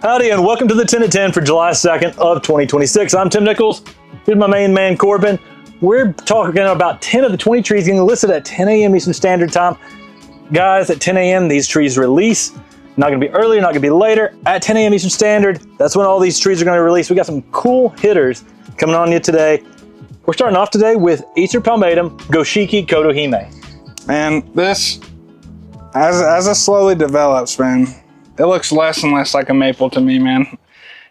Howdy and welcome to the 10 at 10 for July 2nd of 2026. I'm Tim Nichols. Here's my main man, Corbin. We're talking about 10 of the 20 trees getting listed at 10 a.m. Eastern Standard Time. Guys, at 10 a.m. these trees release. Not going to be earlier, not going to be later. At 10 a.m. Eastern Standard, that's when all these trees are going to release. We got some cool hitters coming on you today. We're starting off today with Acer Palmatum, Goshiki, kotohime. Man, this, as it slowly develops, man, it looks less and less like a maple to me, man.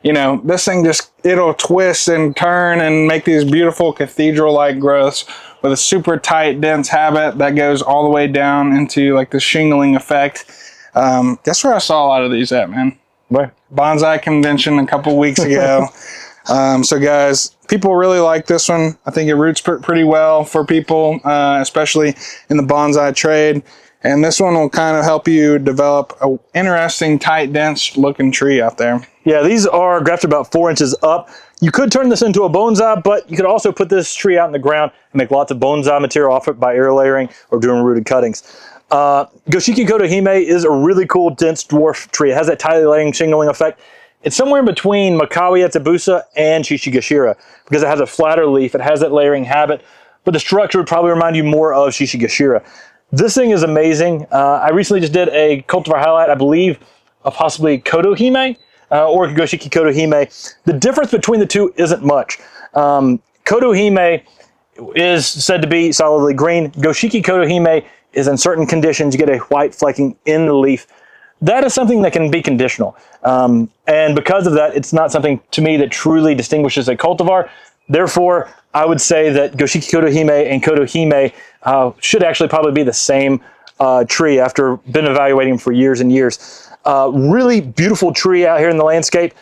You know, this thing just, it'll twist and turn and make these beautiful cathedral-like growths with a super tight, dense habit that goes all the way down into like the shingling effect. Guess where I saw a lot of these at, man? Where? Bonsai convention a couple weeks ago. So guys, people really like this one. I think it roots pretty well for people, especially in the bonsai trade. And this one will kind of help you develop an interesting, tight, dense looking tree out there. Yeah, these are grafted about 4 inches up. You could turn this into a bonsai, but you could also put this tree out in the ground and make lots of bonsai material off it by air layering or doing rooted cuttings. Goshiki kotohime is a really cool, dense dwarf tree. It has that tightly layering shingling effect. It's somewhere in between Makawi Etsubusa and Shishigashira because it has a flatter leaf. It has that layering habit, but the structure would probably remind you more of Shishigashira. This thing is amazing. I recently just did a cultivar highlight, I believe, of possibly kotohime or Goshiki kotohime. The difference between the two isn't much. Kotohime is said to be solidly green. Goshiki kotohime is in certain conditions, you get a white flecking in the leaf. That is something that can be conditional. And because of that, it's not something to me that truly distinguishes a cultivar. Therefore, I would say that Goshiki kotohime and kotohime should actually probably be the same tree after been evaluating them for years and years. Really beautiful tree out here in the landscape.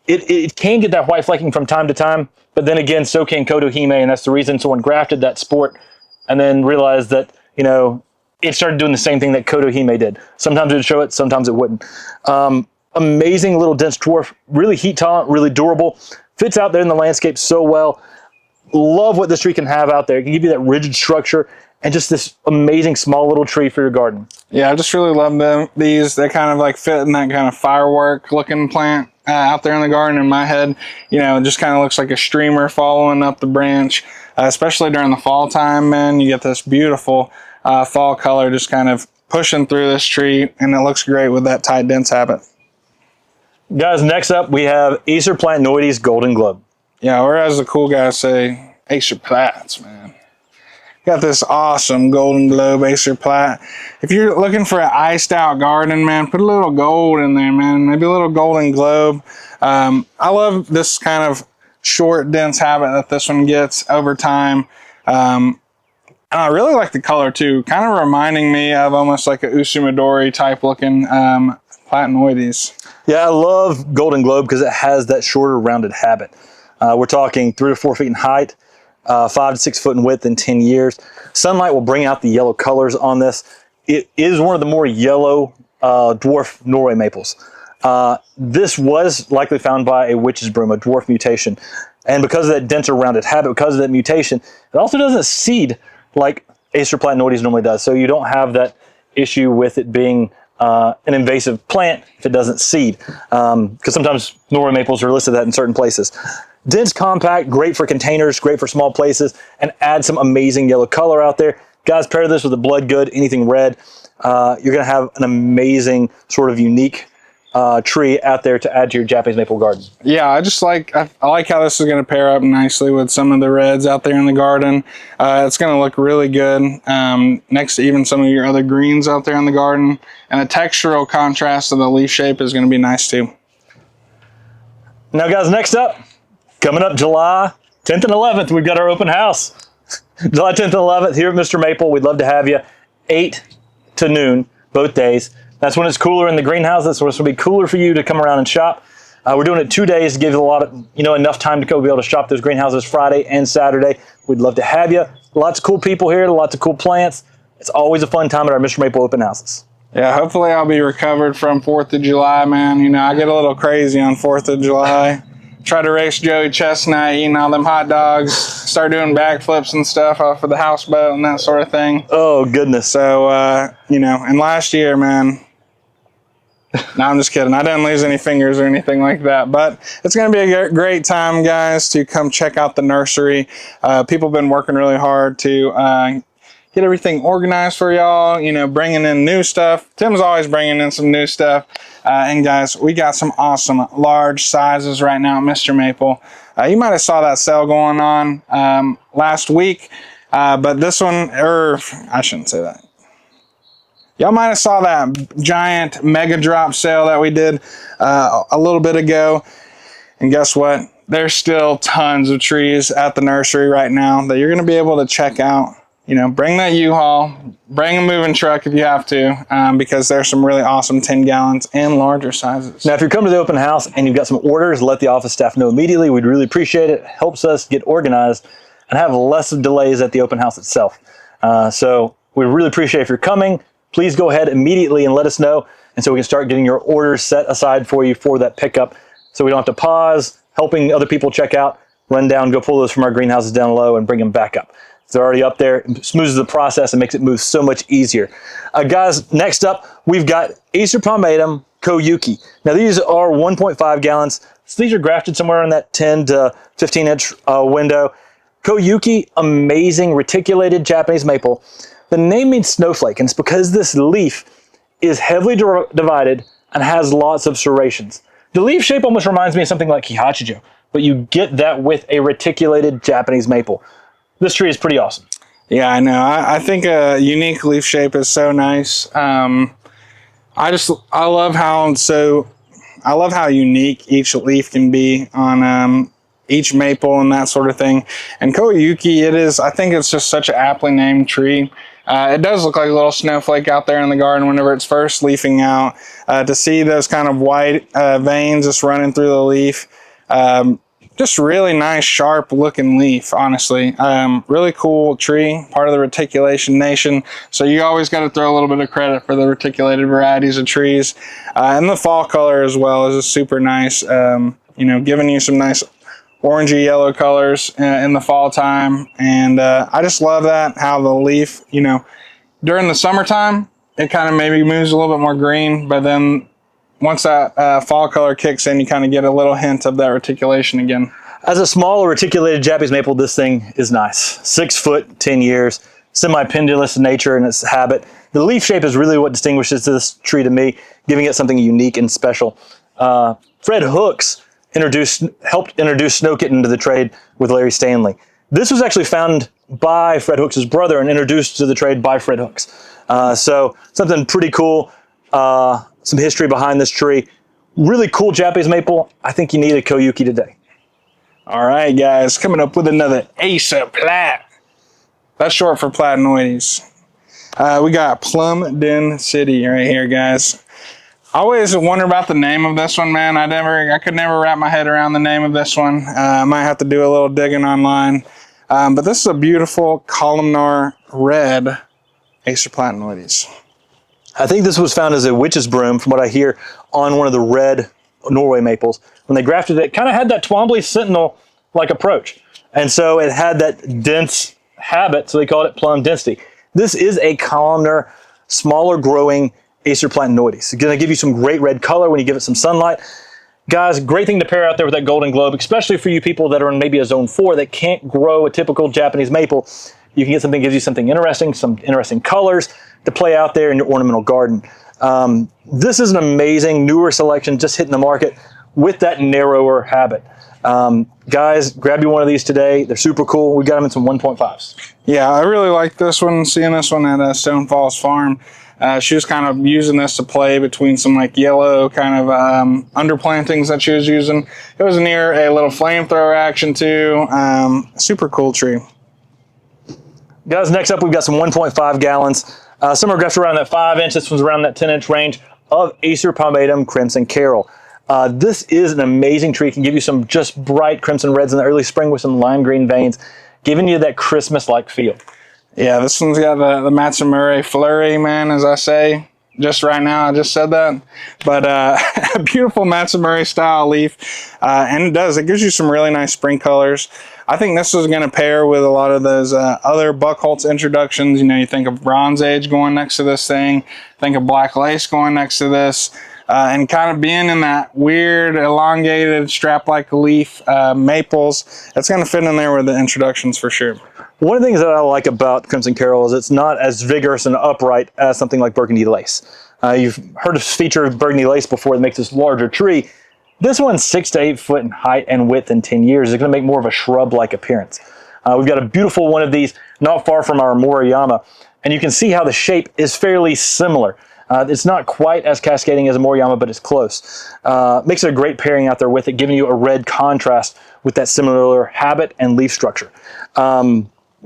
It can get that white flecking from time to time, but then again, so can kotohime, and that's the reason someone grafted that sport and then realized that, you know, it started doing the same thing that kotohime did. Sometimes it would show it, sometimes it wouldn't. Amazing little dense dwarf, really heat tolerant, really durable, fits out there in the landscape so well. Love what this tree can have out there. It can give you that rigid structure and just this amazing small little tree for your garden. Yeah, I just really love them. These, they kind of like fit in that kind of firework looking plant out there in the garden. In my head, you know, it just kind of looks like a streamer following up the branch, especially during the fall time, man. You get this beautiful fall color just kind of pushing through this tree, and it looks great with that tight, dense habit. Guys, next up we have Acer platanoides Golden Globe. Yeah, or as the cool guys say, Acer plats, man. Got this awesome Golden Globe Acer plat. If you're looking for an iced out garden, man, put a little gold in there, man. Maybe a little Golden Globe. I love this kind of short, dense habit that this one gets over time. And I really like the color too, kind of reminding me of almost like a Usumadori type looking platanoides. Yeah, I love Golden Globe because it has that shorter rounded habit. We're talking 3 to 4 feet in height, 5 to 6 foot in width in 10 years. Sunlight will bring out the yellow colors on this. It is one of the more yellow dwarf Norway maples. This was likely found by a witch's broom, a dwarf mutation. And because of that denser rounded habit, because of that mutation, it also doesn't seed like Acer platanoides normally does. So you don't have that issue with it being an invasive plant if it doesn't seed. Because sometimes Norway maples are listed that in certain places. Dense, compact, great for containers, great for small places, and add some amazing yellow color out there. Guys, pair this with a blood good, anything red. You're going to have an amazing sort of unique tree out there to add to your Japanese maple garden. Yeah, I just like, I like how this is going to pair up nicely with some of the reds out there in the garden. It's going to look really good next to even some of your other greens out there in the garden. And the textural contrast of the leaf shape is going to be nice too. Now guys, next up, coming up July 10th and 11th, we've got our open house. July 10th and 11th here at MrMaple. We'd love to have you 8 to noon, both days. That's when it's cooler in the greenhouse. That's when it's going to be cooler for you to come around and shop. We're doing it 2 days to give you a lot of, enough time to go be able to shop those greenhouses Friday and Saturday. We'd love to have you. Lots of cool people here, lots of cool plants. It's always a fun time at our MrMaple open houses. Yeah, hopefully I'll be recovered from 4th of July, man. I get a little crazy on 4th of July. Try to race Joey Chestnut, eating all them hot dogs, start doing backflips and stuff off of the houseboat and that sort of thing. Oh, goodness. So, and last year, man, No, I'm just kidding. I didn't lose any fingers or anything like that. But it's going to be a great time, guys, to come check out the nursery. People have been working really hard to get everything organized for y'all, you know, bringing in new stuff. Tim's always bringing in some new stuff. And guys, we got some awesome large sizes right now at MrMaple. You might have saw that sale going on last week, but this one, or I shouldn't say that. Y'all might have saw that giant mega drop sale that we did a little bit ago. And guess what? There's still tons of trees at the nursery right now that you're going to be able to check out. You know, bring that U-Haul, bring a moving truck if you have to, because there's some really awesome 10 gallons and larger sizes. Now, if you're coming to the open house and you've got some orders, let the office staff know immediately. We'd really appreciate it. It helps us get organized and have less delays at the open house itself. So we really appreciate if you're coming. Please go ahead immediately and let us know, and so we can start getting your orders set aside for you for that pickup, so we don't have to pause helping other people check out, run down, go pull those from our greenhouses down low and bring them back up. They're already up there. It smooths the process and makes it move so much easier. Guys, next up, we've got Acer Palmatum Koyuki. Now, these are 1.5 gallons. So these are grafted somewhere in that 10 to 15 inch window. Koyuki, amazing reticulated Japanese maple. The name means snowflake, and it's because this leaf is heavily divided and has lots of serrations. The leaf shape almost reminds me of something like Kihachijo, but you get that with a reticulated Japanese maple. This tree is pretty awesome. Yeah, I know. I think a unique leaf shape is so nice. I love how unique each leaf can be on each maple and that sort of thing. And Koyuki, I think it's just such an aptly named tree. It does look like a little snowflake out there in the garden whenever it's first leafing out. To see those kind of white veins just running through the leaf. Just really nice, sharp looking leaf, honestly. Really cool tree, part of the reticulation nation. So you always got to throw a little bit of credit for the reticulated varieties of trees. And the fall color as well is just super nice. You know, giving you some nice orangey yellow colors in the fall time. And I just love that, how the leaf, you know, during the summertime, it kind of maybe moves a little bit more green, but then once that fall color kicks in, you kind of get a little hint of that reticulation again. As a small reticulated Japanese maple, this thing is nice. 6 foot, 10 years, semi-pendulous in nature and its habit. The leaf shape is really what distinguishes this tree to me, giving it something unique and special. Fred Hooks helped introduce Snow Kitten to the trade with Larry Stanley. This was actually found by Fred Hooks' brother and introduced to the trade by Fred Hooks. So something pretty cool. Some history behind this tree. Really cool Japanese maple. I think you need a Koyuki today. All right, guys, coming up with another Acer Plat. That's short for platanoides. We got Plum DenCity right here, guys. I always wonder about the name of this one, man. I could never wrap my head around the name of this one. I might have to do a little digging online. But this is a beautiful columnar red Acer platanoides. I think this was found as a witch's broom, from what I hear, on one of the red Norway maples. When they grafted it, it kind of had that Twombly Sentinel-like approach. And so it had that dense habit, so they called it Plum DenCity. This is a columnar, smaller growing Acer platanoides. It's going to give you some great red color when you give it some sunlight. Guys, great thing to pair out there with that golden globe, especially for you people that are in maybe a zone 4 that can't grow a typical Japanese maple. You can get something that gives you something interesting, some interesting colors to play out there in your ornamental garden. This is an amazing newer selection just hitting the market with that narrower habit. Guys, grab you one of these today. They're super cool. We got them in some 1.5s. Yeah, I really like this one. Seeing this one at Stone Falls Farm. She was kind of using this to play between some like yellow kind of underplantings that she was using. It was near a little flamethrower action too. Super cool tree. Guys, next up we've got some 1.5 gallons. Some are grafted around that 5 inch. This one's around that 10 inch range of Acer Palmatum Crimson Carole. This is an amazing tree. It can give you some just bright crimson reds in the early spring with some lime green veins, giving you that Christmas-like feel. Yeah, this one's got the Matsumura flurry, man, as I say. Just right now, I just said that. But a beautiful Matsumura style leaf. And it gives you some really nice spring colors. I think this is going to pair with a lot of those other Buckholz introductions. You know, you think of Bronze Age going next to this thing. Think of Black Lace going next to this. and kind of being in that weird elongated strap-like leaf maples, it's going to fit in there with the introductions for sure. One of the things that I like about Crimson Carole is it's not as vigorous and upright as something like Burgundy Lace. You've heard us feature Burgundy Lace before that makes this larger tree. This one's 6 to 8 foot in height and width in 10 years. It's going to make more of a shrub-like appearance. We've got a beautiful one of these not far from our Moriyama, and you can see how the shape is fairly similar. It's not quite as cascading as a Moriyama, but it's close. Makes it a great pairing out there with it, giving you a red contrast with that similar habit and leaf structure.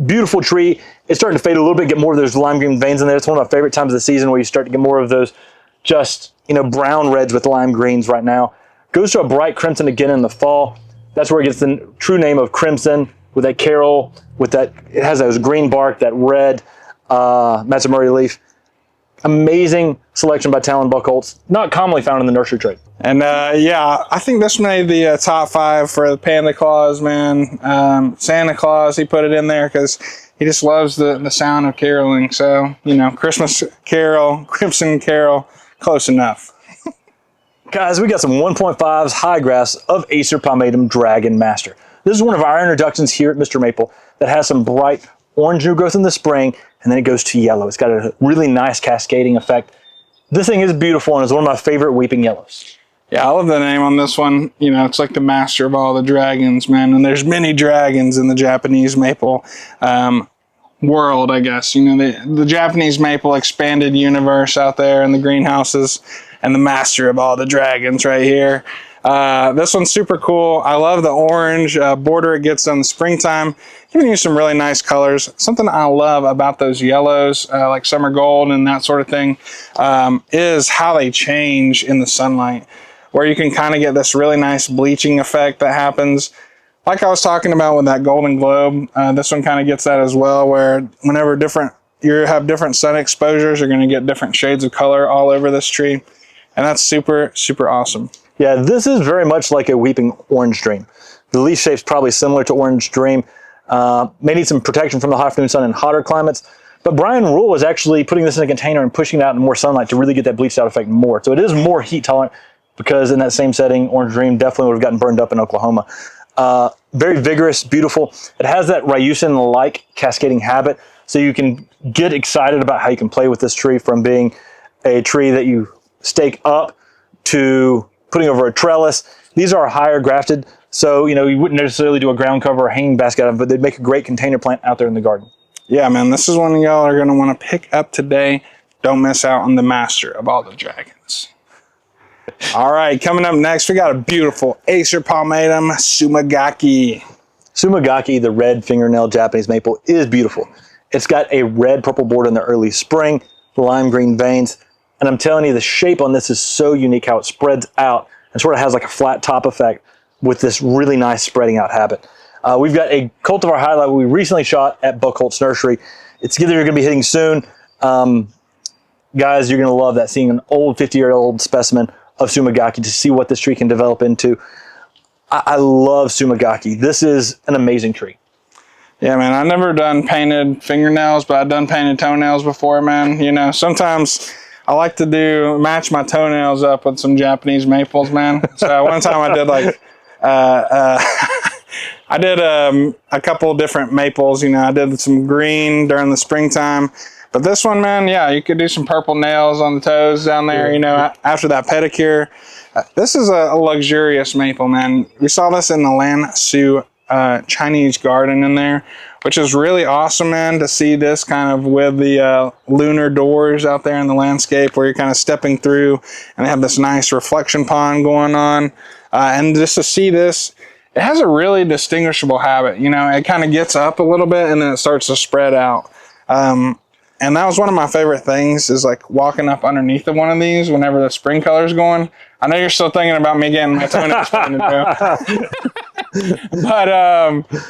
Beautiful tree. It's starting to fade a little bit, get more of those lime green veins in there. It's one of my favorite times of the season where you start to get more of those just, brown reds with lime greens right now. Goes to a bright crimson again in the fall. That's where it gets the true name of crimson, with that Carole, with that, it has those green bark, that red Matsumori leaf. Amazing selection by Talon Buckholz, not commonly found in the nursery trade. And yeah, I think this made the top 5 for the Panda Claus, man. Santa Claus, he put it in there because he just loves the sound of caroling. So, Christmas Carole, Crimson Carole, close enough. Guys, we got some 1.5s high grass of Acer Palmatum Dragon Master. This is one of our introductions here at MrMaple that has some bright orange new growth in the spring, and then it goes to yellow. It's got a really nice cascading effect. This thing is beautiful and is one of my favorite weeping yellows. Yeah, I love the name on this one. It's like the master of all the dragons, man. And there's many dragons in the Japanese maple world, I guess. The Japanese maple expanded universe out there in the greenhouses, and the master of all the dragons right here. This one's super cool. I love the orange border it gets in the springtime, giving you some really nice colors. Something I love about those yellows, like summer gold and that sort of thing, is how they change in the sunlight, where you can kind of get this really nice bleaching effect that happens. Like I was talking about with that golden globe, this one kind of gets that as well, where whenever you have different sun exposures, you're going to get different shades of color all over this tree. And that's super, super awesome. Yeah, this is very much like a weeping orange dream. The leaf shape's probably similar to orange dream. May need some protection from the hot afternoon sun in hotter climates. But Brian Rule was actually putting this in a container and pushing it out in more sunlight to really get that bleached out effect more. So it is more heat tolerant, because in that same setting, orange dream definitely would have gotten burned up in Oklahoma. Very vigorous, beautiful. It has that Ryusin-like cascading habit, so you can get excited about how you can play with this tree, from being a tree that you stake up to putting over a trellis. These are higher grafted, so you wouldn't necessarily do a ground cover or hanging basket out of them, but they'd make a great container plant out there in the garden. Yeah, man, this is one y'all are going to want to pick up today. Don't miss out on the master of all the dragons. All right, coming up next, we got a beautiful Acer Palmatum Sumagaki. Sumagaki, the red fingernail Japanese maple, is beautiful. It's got a red-purple border in the early spring, lime green veins, and I'm telling you, the shape on this is so unique, how it spreads out and sort of has like a flat top effect with this really nice spreading out habit. We've got a cultivar highlight we recently shot at Buckholz Nursery. It's either you're going to be hitting soon. Guys, you're going to love that, seeing an old 50-year-old specimen of Sumagaki to see what this tree can develop into. I love Sumagaki. This is an amazing tree. Yeah, man, I've never done painted fingernails, but I've done painted toenails before, man. Sometimes I like to match my toenails up with some Japanese maples, man. So one time I did I did a couple different maples. I did some green during the springtime. But this one, man, yeah, you could do some purple nails on the toes down there, after that pedicure. This is a luxurious maple, man. We saw this in the Lansu Chinese garden in there, which is really awesome, man, to see this kind of with the lunar doors out there in the landscape, where you're kind of stepping through and they have this nice reflection pond going on. And just to see this, it has a really distinguishable habit. It kind of gets up a little bit and then it starts to spread out. And that was one of my favorite things, is like walking up underneath of one of these whenever the spring color's going. I know you're still thinking about me getting my toenails painted, but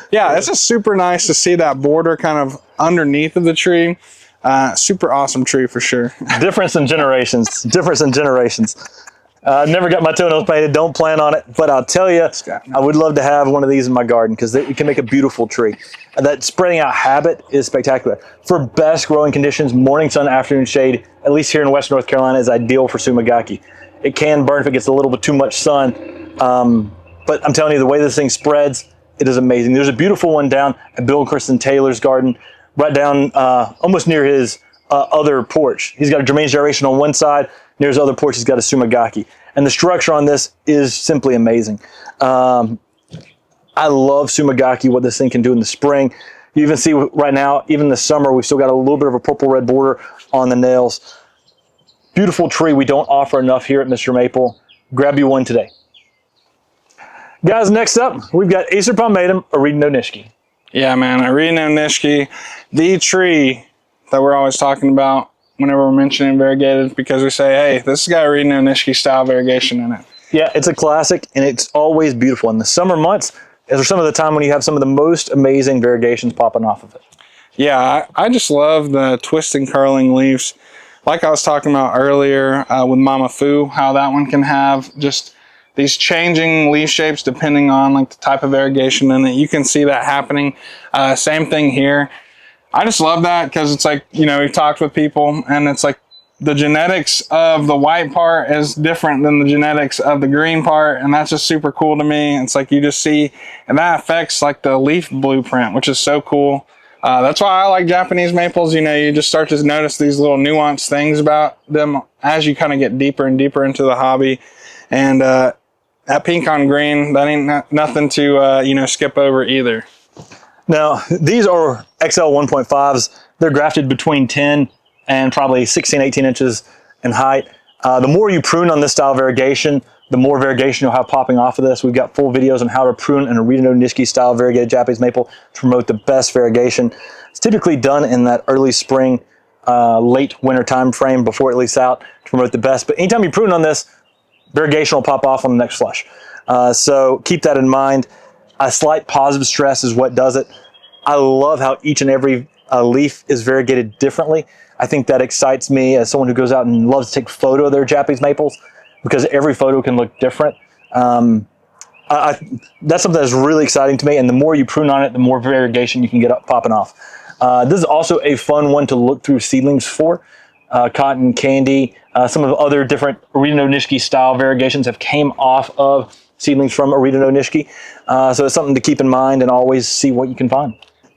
yeah, it's just super nice to see that border kind of underneath of the tree. Super awesome tree for sure. Difference in generations. Never got my toenails painted, don't plan on it, but I'll tell you, I would love to have one of these in my garden, because it can make a beautiful tree. And that spreading out habit is spectacular. For best growing conditions, morning sun, afternoon shade, at least here in Western North Carolina, is ideal for Sumagaki. It can burn if it gets a little bit too much sun. But I'm telling you, the way this thing spreads, it is amazing. There's a beautiful one down at Bill and Kristen Taylor's garden, right down almost near his other porch. He's got a Germain's gyration on one side. Near his other porch, he's got a Sumagaki. And the structure on this is simply amazing. I love Sumagaki, what this thing can do in the spring. You even see right now, even the summer, we've still got a little bit of a purple-red border on the nails. Beautiful tree we don't offer enough here at Mr. Maple. Grab you one today. Guys, next up, we've got Acer Palmatum, Oridono nishiki. Yeah, man, Oridono nishiki, the tree that we're always talking about whenever we're mentioning variegated, because we say, hey, this has got Oridono nishiki style variegation in it. Yeah, it's a classic, and it's always beautiful. In the summer months, is some of the time when you have some of the most amazing variegations popping off of it. Yeah, I just love the twisting, curling leaves. Like I was talking about earlier with Mama Fu, how that one can have just these changing leaf shapes depending on like the type of variegation in it. You can see that happening. Same thing here. I just love that because it's like, you know, we've talked with people and it's like the genetics of the white part is different than the genetics of the green part, and that's just super cool to me. It's like you just see, and that affects like the leaf blueprint, which is so cool. That's why I like Japanese maples. You know, you just start to notice these little nuanced things about them as you kind of get deeper and deeper into the hobby. And that pink on green, that ain't nothing to, you know, skip over either. Now, these are XL 1.5s. They're grafted between 10 and probably 16, 18 inches in height. The more you prune on this style of variegation, the more variegation you'll have popping off of this. We've got full videos on how to prune an Oridono nishiki style variegated Japanese maple to promote the best variegation. It's typically done in that early spring, late winter time frame before it leaves out to promote the best. But anytime you prune on this, variegation will pop off on the next flush. So keep that in mind. A slight positive stress is what does it. I love how each and every leaf is variegated differently. I think that excites me as someone who goes out and loves to take photo of their Japanese maples, because every photo can look different. That's something that's really exciting to me, and the more you prune on it, the more variegation you can get up popping off. This is also a fun one to look through seedlings for. Cotton candy, some of the other different Oridono nishiki style variegations have came off of seedlings from Oridono nishiki. So it's something to keep in mind and always see what you can find.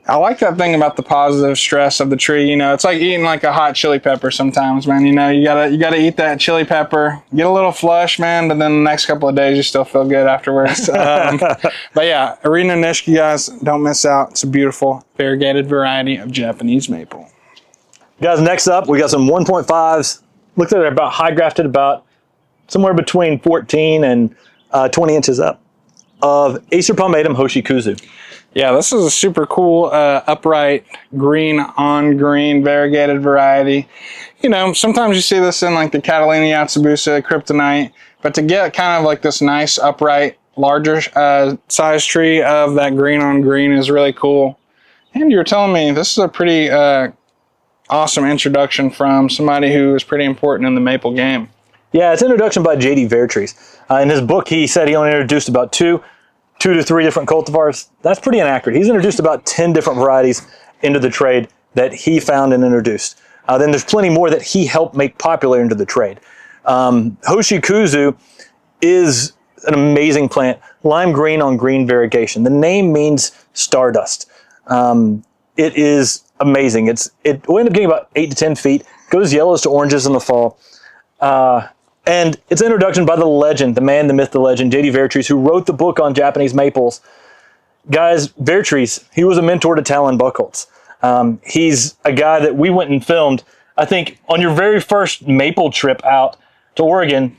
I like that thing about the positive stress of the tree. You know, it's like eating like a hot chili pepper sometimes, man. You know, you gotta eat that chili pepper, get a little flush, man, but then the next couple of days you still feel good afterwards. But yeah, Oridono nishiki, guys, don't miss out. It's a beautiful variegated variety of Japanese maple. Guys, next up, we got some 1.5s. Looks like they're about high grafted, about somewhere between 14 and 20 inches up, of Acer Palmatum Hosikuzu. Yeah, this is a super cool upright green on green variegated variety. You know, sometimes you see this in like the Catalina Yatsubusa, Kryptonite, but to get kind of like this nice upright, larger size tree of that green on green is really cool. And you're telling me this is a pretty awesome introduction from somebody who is pretty important in the maple game. Yeah, it's introduction by J.D. Vertrees. In his book, he said he only introduced about two to three different cultivars. That's pretty inaccurate. He's introduced about 10 different varieties into the trade that he found and introduced. Then there's plenty more that he helped make popular into the trade. Hosikuzu is an amazing plant, lime green on green variegation. The name means stardust. It is amazing. We'll end up getting about 8 to 10 feet, goes yellows to oranges in the fall. And it's an introduction by the legend, the man, the myth, the legend, J.D. Vertrees, who wrote the book on Japanese maples. Guys, Vertrees, he was a mentor to Talon Buchholz. He's a guy that we went and filmed. I think on your very first maple trip out to Oregon,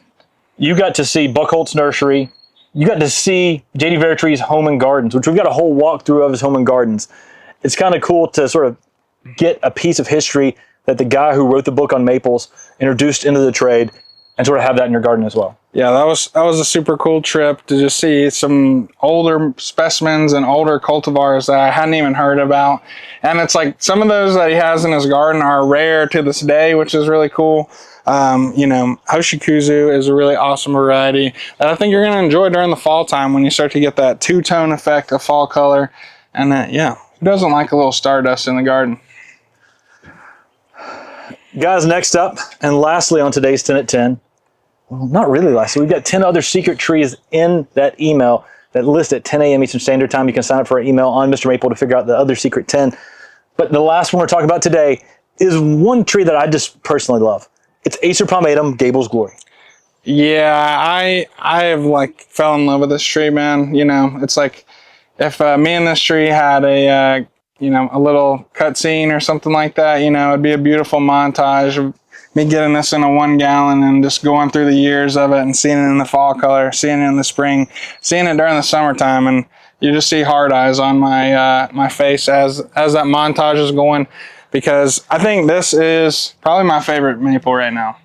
you got to see Buchholz Nursery. You got to see J.D. Vertrees' home and gardens, which we've got a whole walkthrough of his home and gardens. It's kind of cool to sort of get a piece of history that the guy who wrote the book on maples introduced into the trade, and sort of have that in your garden as well. Yeah, that was a super cool trip to just see some older specimens and older cultivars that I hadn't even heard about. And it's like some of those that he has in his garden are rare to this day, which is really cool. You know, Hosikuzu is a really awesome variety that I think you're going to enjoy during the fall time when you start to get that two-tone effect of fall color. And yeah, who doesn't like a little stardust in the garden? Guys, next up, and lastly on today's 10 at 10, well, not really last. So we've got 10 other secret trees in that email that list at 10 a.m. Eastern Standard Time. You can sign up for our email on Mr. Maple to figure out the other secret 10. But the last one we're talking about today is one tree that I just personally love. It's Acer Palmatum, Gable's Glory. Yeah, I have like fell in love with this tree, man. You know, it's like if me and this tree had a you know, a little cutscene or something like that, you know, it'd be a beautiful montage of me getting this in a 1 gallon and just going through the years of it and seeing it in the fall color, seeing it in the spring, seeing it during the summertime, and you just see hard eyes on my my face as that montage is going, because I think this is probably my favorite maple right now.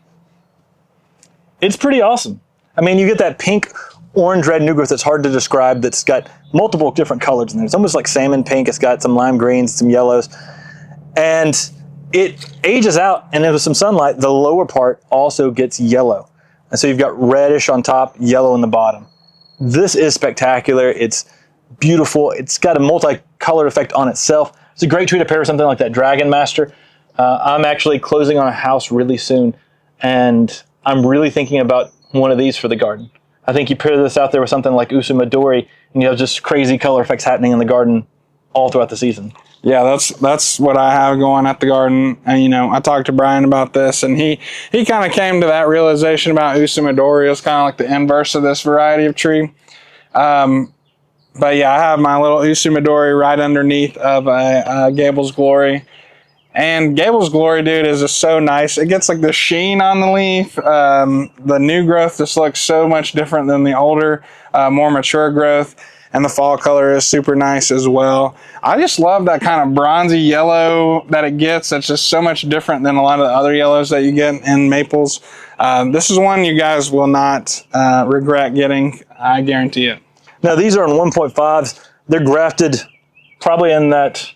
It's pretty awesome. I mean, you get that pink, orange, red new growth that's hard to describe, that's got multiple different colors in there. It's almost like salmon pink. It's got some lime greens, some yellows. And it ages out, and with some sunlight, the lower part also gets yellow. And so you've got reddish on top, yellow in the bottom. This is spectacular. It's beautiful. It's got a multicolored effect on itself. It's a great tree to pair with something like that Dragon Master. I'm actually closing on a house really soon, and I'm really thinking about one of these for the garden. I think you pair this out there with something like Usumadori, and you have just crazy color effects happening in the garden all throughout the season. Yeah, that's what I have going at the garden. And, you know, I talked to Brian about this, and he kind of came to that realization about Usumadori. It's kind of like the inverse of this variety of tree. But yeah, I have my little Usumadori right underneath of a Gable's Glory. And Gable's Glory, dude, is just so nice. It gets like the sheen on the leaf. The new growth just looks so much different than the older, more mature growth. And the fall color is super nice as well. I just love that kind of bronzy yellow that it gets. That's just so much different than a lot of the other yellows that you get in maples. This is one you guys will not regret getting. I guarantee it. Now, these are in 1.5s. They're grafted probably in that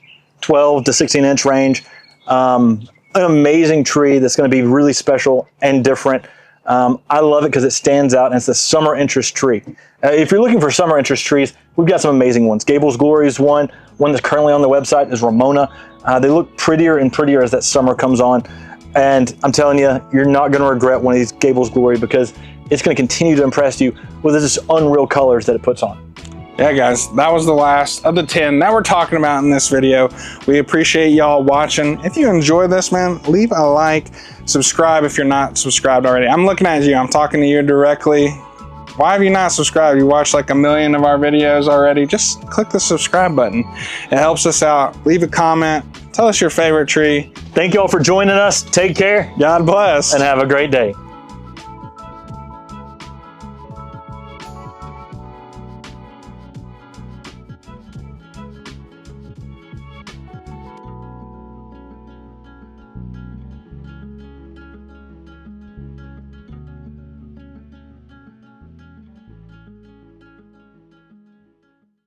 12 to 16 inch range. An amazing tree that's going to be really special and different. I love it because it stands out, and it's a summer interest tree. If you're looking for summer interest trees, we've got some amazing ones. Gable's Glory is one that's currently on the website is Ramona. They look prettier and prettier as that summer comes on. And I'm telling you, you're not going to regret one of these Gable's Glory, because it's going to continue to impress you with this unreal colors that it puts on. Yeah, guys, that was the last of the 10 that we're talking about in this video. We appreciate y'all watching. If you enjoy this, man, leave a like, subscribe if you're not subscribed already. I'm looking at you. I'm talking to you directly. Why have you not subscribed? You watched like 1 million of our videos already. Just click the subscribe button. It helps us out. Leave a comment. Tell us your favorite tree. Thank you all for joining us. Take care. God bless. And have a great day.